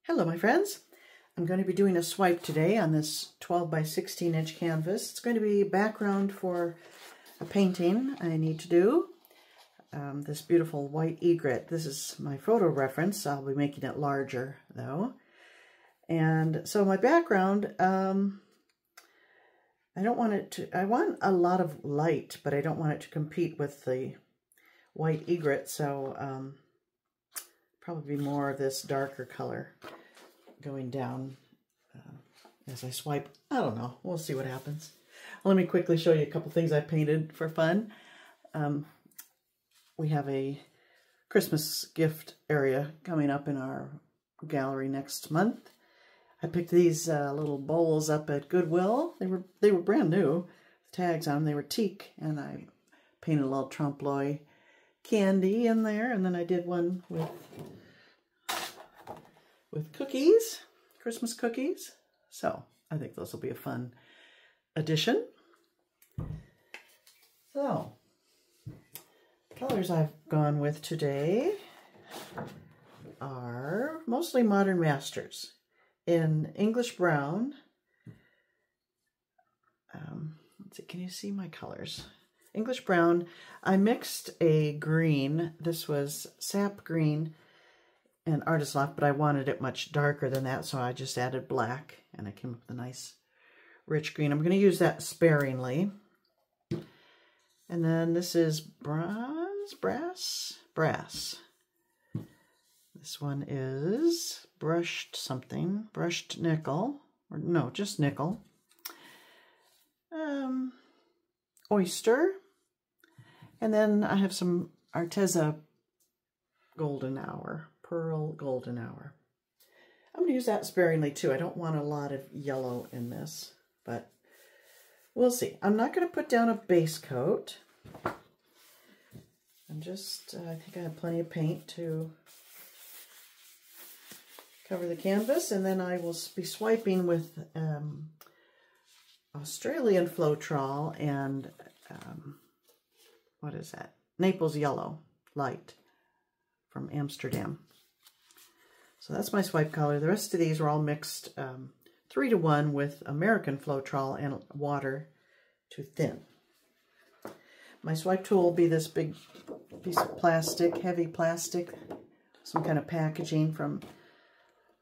Hello my friends, I'm going to be doing a swipe today on this 12 by 16 inch canvas. It's going to be background for a painting I need to do. This beautiful white egret. This is my photo reference. I'll be making it larger though. And so my background, I want a lot of light, but I don't want it to compete with the white egret, so probably more of this darker color going down as I swipe. I don't know. We'll see what happens. Let me quickly show you a couple things I painted for fun. We have a Christmas gift area coming up in our gallery next month. I picked these little bowls up at Goodwill. They were brand new. The tags on them, they were teak, and I painted a little trompe l'oeil candy in there, and then I did one with cookies, Christmas cookies. So I think those will be a fun addition. So colors I've gone with today are mostly Modern Masters in English brown. Let's see, can you see my colors? English brown. I mixed a green. This was sap green and Artist Loft, but I wanted it much darker than that, so I just added black, and I came up with a nice rich green. I'm going to use that sparingly. And then this is brass. This one is brushed nickel, or no, just nickel. Oyster. And then I have some Arteza golden hour, pearl golden hour. I'm going to use that sparingly too. I don't want a lot of yellow in this, but we'll see. I'm not going to put down a base coat. I think I have plenty of paint to cover the canvas, and then I will be swiping with Australian Floetrol and what is that? Naple's Yellow Light from Amsterdam. So that's my swipe color. The rest of these are all mixed 3-to-1 with American Floetrol and water to thin. My swipe tool will be this big piece of plastic, heavy plastic, some kind of packaging from,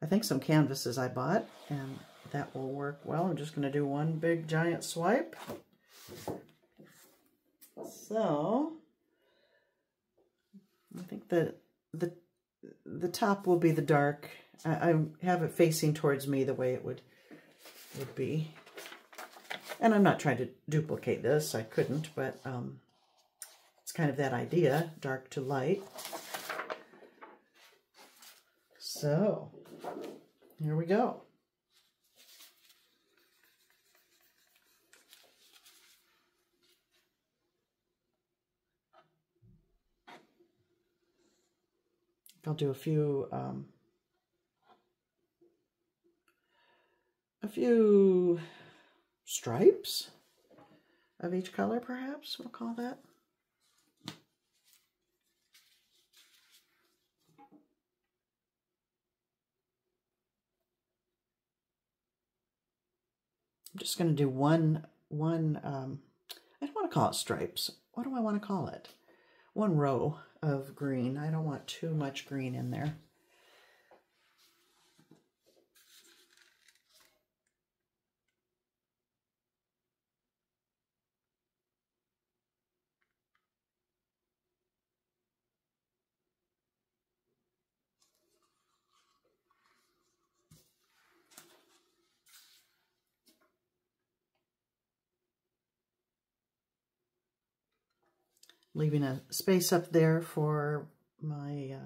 I think, some canvases I bought, and that will work well. I'm just going to do one big giant swipe. So I think the top will be the dark. I have it facing towards me the way it would be. And I'm not trying to duplicate this. I couldn't, but it's kind of that idea, dark to light. So here we go. I'll do a few stripes of each color, perhaps we'll call that. I'm just going to do one. I don't want to call it stripes. What do I want to call it? One row of green. I don't want too much green in there. Leaving a space up there for my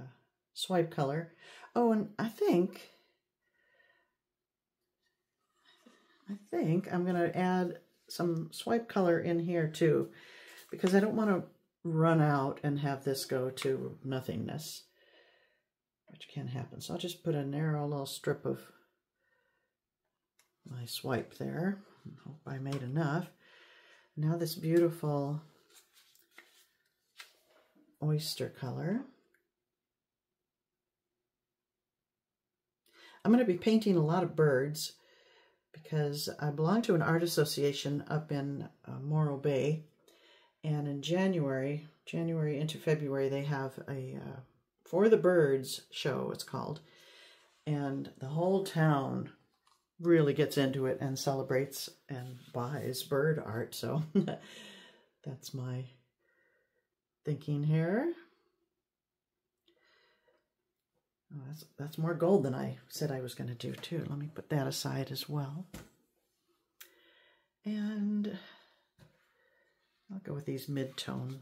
swipe color. Oh, and I think I'm going to add some swipe color in here too, because I don't want to run out and have this go to nothingness, which can happen. So I'll just put a narrow little strip of my swipe there. I hope I made enough. Now this beautiful oyster color. I'm going to be painting a lot of birds because I belong to an art association up in Morro Bay. And in January into February, they have a For the Birds show, it's called. And the whole town really gets into it and celebrates and buys bird art. So that's my thinking here. Oh, that's more gold than I said I was going to do too. Let me put that aside as well. And I'll go with these mid-tone.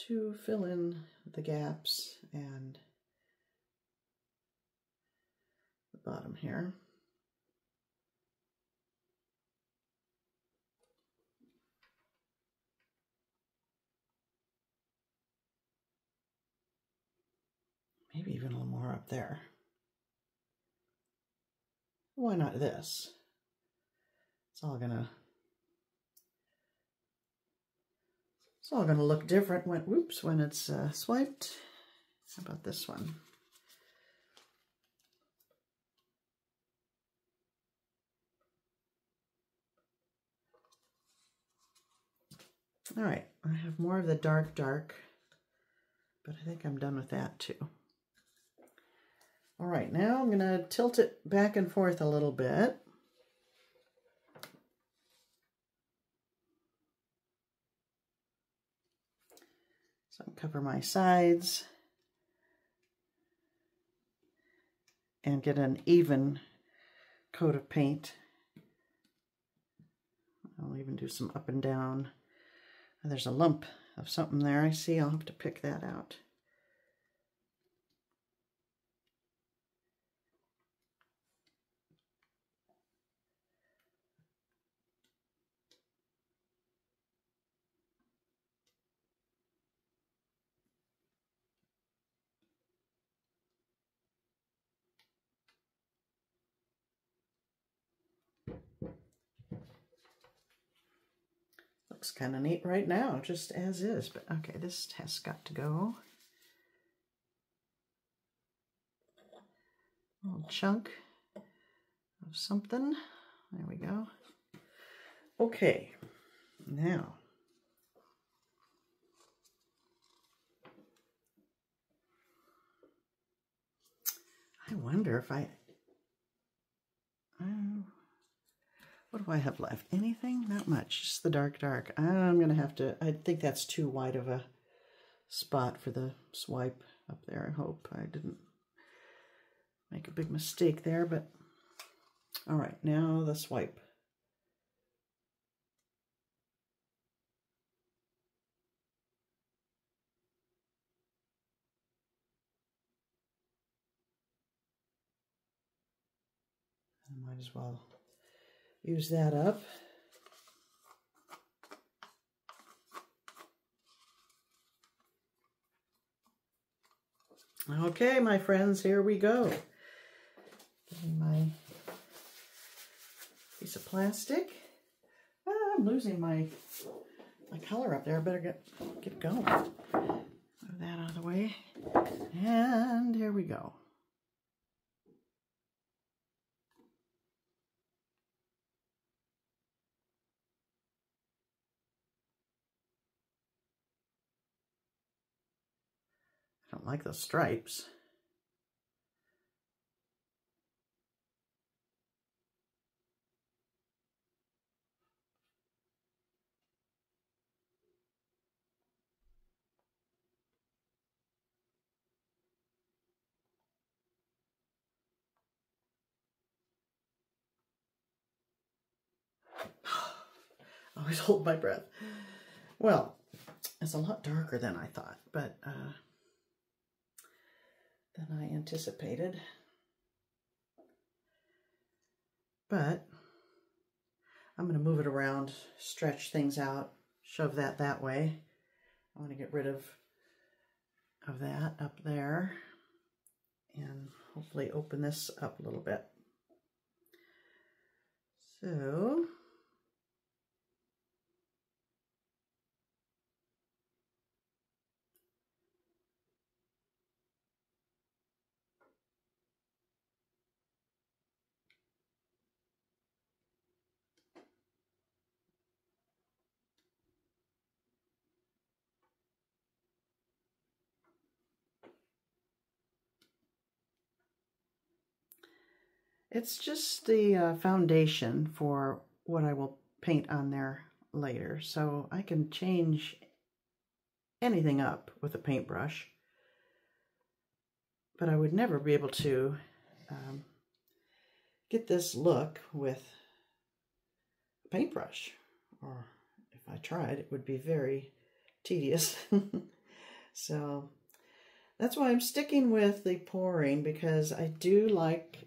To fill in the gaps and the bottom here. Maybe even a little more up there. Why not this? It's all gonna look different when it's swiped. How about this one? All right, I have more of the dark, but I think I'm done with that too. All right, now I'm gonna tilt it back and forth a little bit. So I'll cover my sides and get an even coat of paint. I'll even do some up and down. And there's a lump of something there, I see. I'll have to pick that out. Looks kind of neat right now, just as is, but okay, this has got to go. A little chunk of something. There we go. Okay, now I wonder if what do I have left? Anything? Not much. Just the dark. I'm going to have to, I think that's too wide of a spot for the swipe up there. I hope I didn't make a big mistake there, but all right, now the swipe. I might as well use that up. Okay, my friends, here we go. Getting my piece of plastic. I'm losing my color up there. I better get going. Move that out of the way. And here we go. I don't like those stripes. I always hold my breath. Well, it's a lot darker than I thought, but than I anticipated. But I'm going to move it around, stretch things out, shove that way. I want to get rid of of that up there, and hopefully open this up a little bit. So it's just the foundation for what I will paint on there later. So I can change anything up with a paintbrush, but I would never be able to get this look with a paintbrush. Or if I tried, it would be very tedious. So that's why I'm sticking with the pouring, because I do like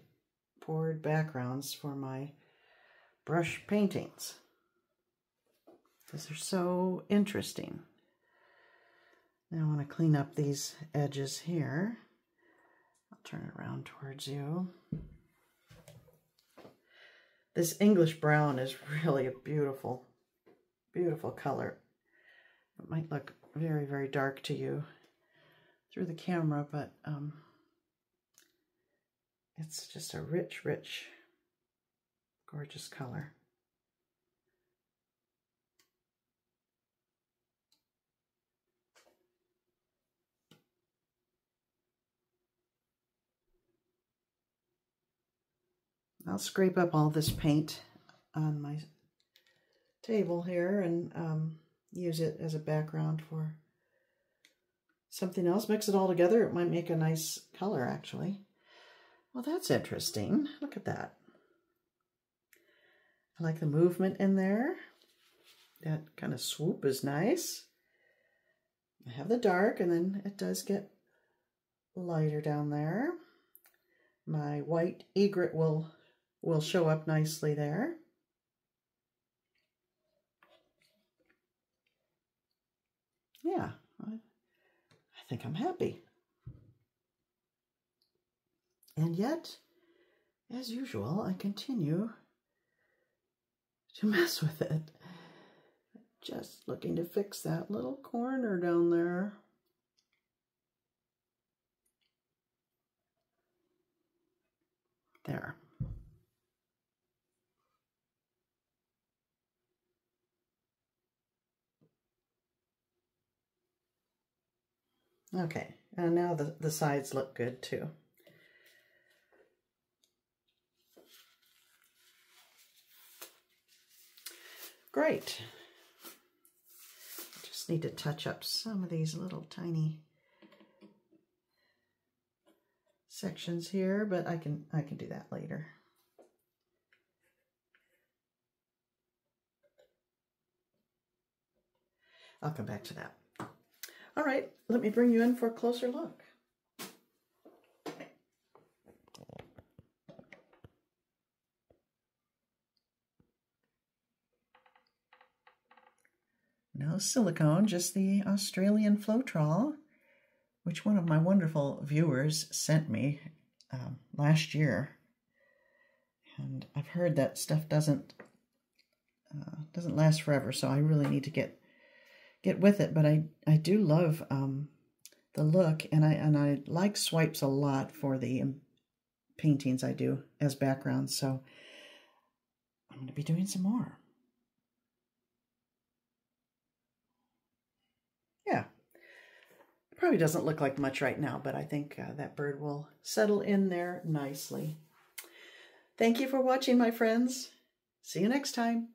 poured backgrounds for my brush paintings because they're so interesting. Now I want to clean up these edges here. I'll turn it around towards you. This English brown is really a beautiful, beautiful color. It might look very, very dark to you through the camera, but it's just a rich, rich, gorgeous color. I'll scrape up all this paint on my table here and use it as a background for something else. Mix it all together. It might make a nice color, actually. Well, that's interesting. Look at that. I like the movement in there. That kind of swoop is nice. I have the dark, and then it does get lighter down there. My white egret will show up nicely there. Yeah, I think I'm happy. And yet, as usual, I continue to mess with it. Just looking to fix that little corner down there. There. Okay, and now the sides look good too. Great. Just need to touch up some of these little tiny sections here, but I can do that later. I'll come back to that. All right, let me bring you in for a closer look. No silicone, just the Australian Floetrol, which one of my wonderful viewers sent me last year. And I've heard that stuff doesn't last forever, so I really need to get with it. But I do love the look, and I like swipes a lot for the paintings I do as backgrounds, so I'm going to be doing some more. Yeah, it probably doesn't look like much right now, but I think that bird will settle in there nicely. Thank you for watching, my friends. See you next time.